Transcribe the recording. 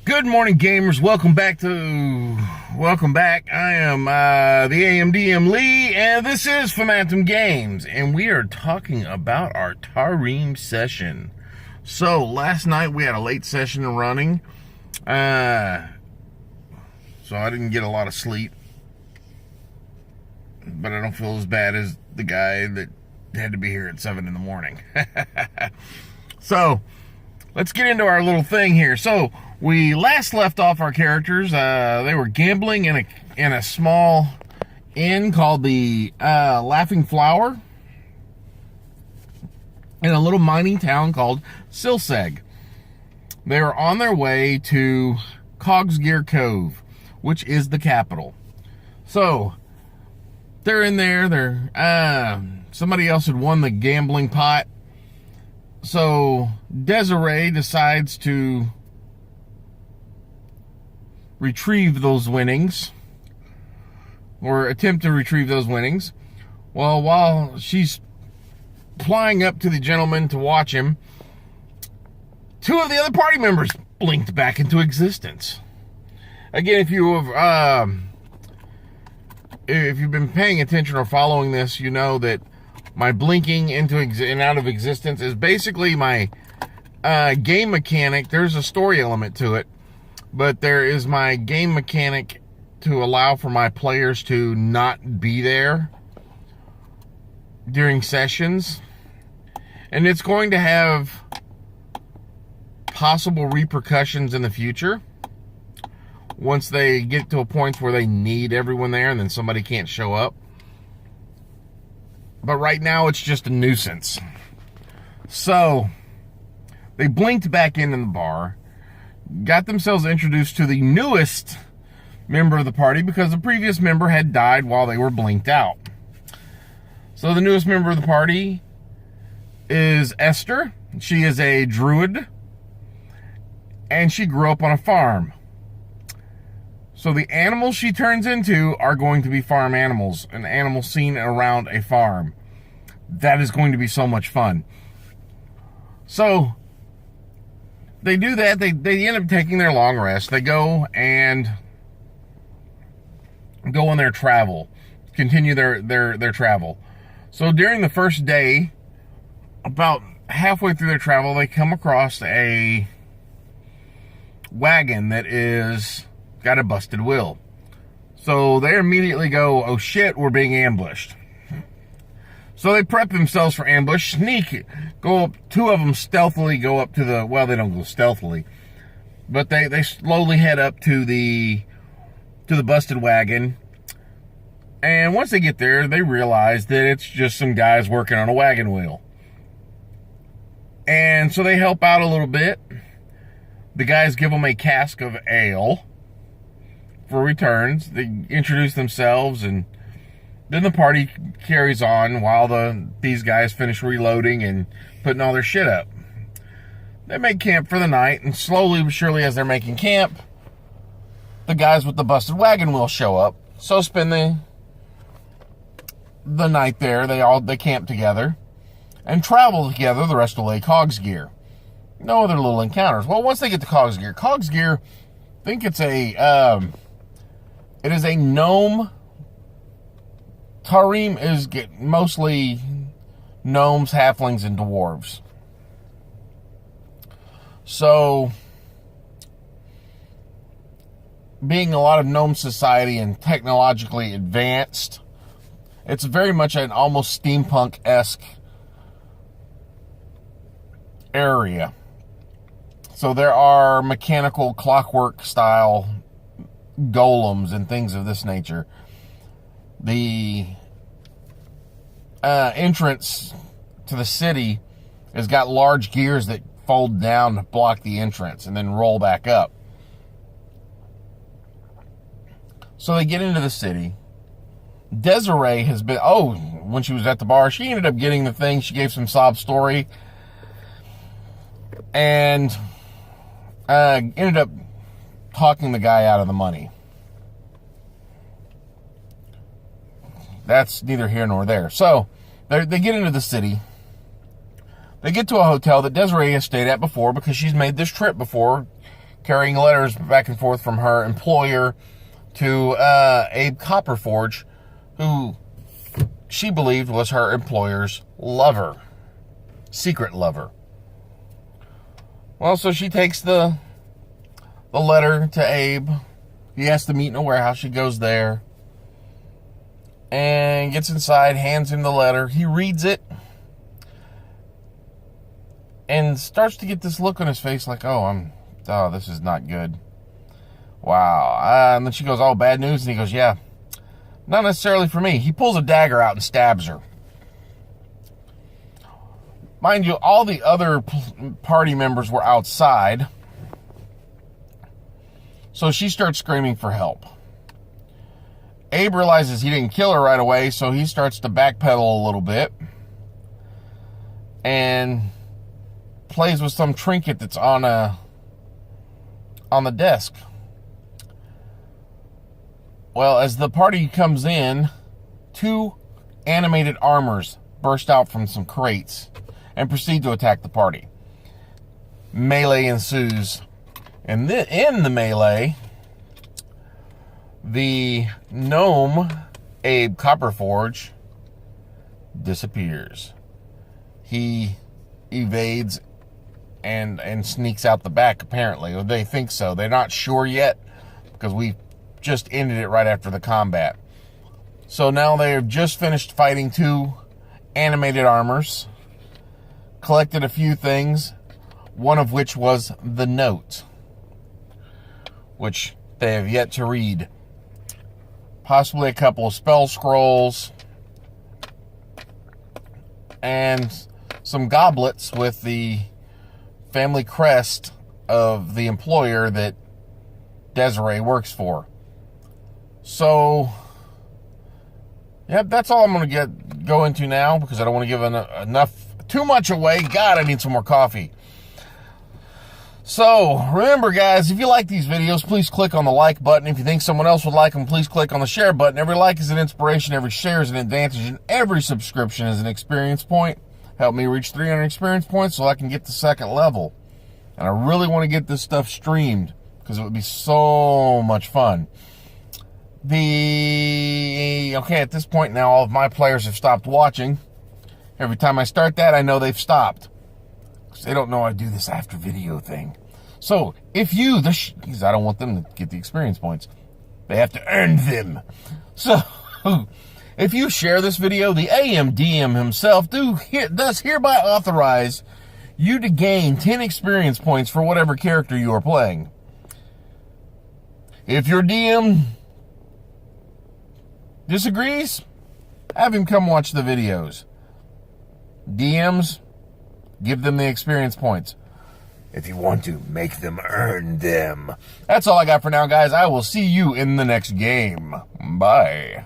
Good morning, gamers. Welcome back. I am the AMDM Lee, and this is Phantom Games, and we are talking about our Tariem session. So, last night we had a late session running, so I didn't get a lot of sleep, but I don't feel as bad as the guy that had to be here at 7 in the morning. So, let's get into our little thing here. So, we last left off our characters. They were gambling in a small inn called the Laughing Flower in a little mining town called Silseg. They were on their way to Cogsgear Cove, which is the capital. So, they're in there. Somebody else had won the gambling pot. So, Desiree decides to retrieve those winnings, or attempt to retrieve those winnings. Well, while she's flying up to the gentleman to watch him, two of the other party members blinked back into existence. Again, if you've been paying attention or following this, you know that my blinking into and out of existence is basically my game mechanic. There's a story element to it, but there is my game mechanic to allow for my players to not be there during sessions. And it's going to have possible repercussions in the future once they get to a point where they need everyone there and then somebody can't show up. But right now it's just a nuisance. So they blinked back in the bar, got themselves introduced to the newest member of the party because the previous member had died while they were blinked out. So the newest member of the party is Esther. She is a druid, and she grew up on a farm. So the animals she turns into are going to be farm animals, an animal seen around a farm. That is going to be so much fun. So they do that. They end up taking their long rest. They go on their travel, continue their travel. So during the first day, about halfway through their travel, they come across a wagon that is got a busted wheel. So they immediately go, oh shit, we're being ambushed. So they prep themselves for ambush, sneak, go up, two of them stealthily go up to the, well, they don't go stealthily, but they slowly head up to the busted wagon. And once they get there, they realize that it's just some guys working on a wagon wheel. And so they help out a little bit. The guys give them a cask of ale for returns. They introduce themselves, and then the party carries on while these guys finish reloading and putting all their shit up. They make camp for the night, and slowly but surely as they're making camp, the guys with the busted wagon wheel show up. So spend the night there. They camp together and travel together the rest of the way Cogsgear. No other little encounters. Well, once they get to Cogsgear, I think it is a gnome. Tariem is mostly gnomes, halflings, and dwarves. So, being a lot of gnome society and technologically advanced, it's very much an almost steampunk-esque area. So there are mechanical clockwork style golems and things of this nature. The entrance to the city has got large gears that fold down to block the entrance and then roll back up. So they get into the city. Desiree has been, when she was at the bar, she ended up getting the thing. She gave some sob story and ended up talking the guy out of the money. That's neither here nor there. So they get into the city. They get to a hotel that Desiree has stayed at before because she's made this trip before, carrying letters back and forth from her employer to Abe Copperforge, who she believed was her employer's lover, secret lover. Well, so she takes the letter to Abe. He has to meet in a warehouse. She goes there and gets inside, hands him the letter. He reads it and starts to get this look on his face like, oh, this is not good. Wow. And then she goes, oh, bad news? And he goes, yeah, not necessarily for me. He pulls a dagger out and stabs her. Mind you, all the other party members were outside. So she starts screaming for help. Abe realizes he didn't kill her right away, so he starts to backpedal a little bit and plays with some trinket that's on the desk. Well, as the party comes in, 2 animated armors burst out from some crates and proceed to attack the party. Melee ensues. And in the melee, the gnome, Abe Copperforge, disappears. He evades and sneaks out the back, apparently. Or they think so. They're not sure yet, because we just ended it right after the combat. So now they have just finished fighting 2 animated armors, collected a few things, one of which was the note, which they have yet to read. Possibly a couple of spell scrolls and some goblets with the family crest of the employer that Desiree works for. So, yep, that's all I'm going to go into now, because I don't want to give too much away. God, I need some more coffee. So, remember guys, if you like these videos, please click on the like button. If you think someone else would like them, please click on the share button. Every like is an inspiration, every share is an advantage, and every subscription is an experience point. Help me reach 300 experience points so I can get the 2nd level. And I really want to get this stuff streamed, because it would be so much fun. Okay, at this point now, all of my players have stopped watching. Every time I start that, I know they've stopped. They don't know I do this after video thing. So, if you, because I don't want them to get the experience points. They have to earn them. So, if you share this video, the AMDM himself does hereby authorize you to gain 10 experience points for whatever character you are playing. If your DM disagrees, have him come watch the videos. DMs, give them the experience points. If you want to, make them earn them. That's all I got for now, guys. I will see you in the next game. Bye.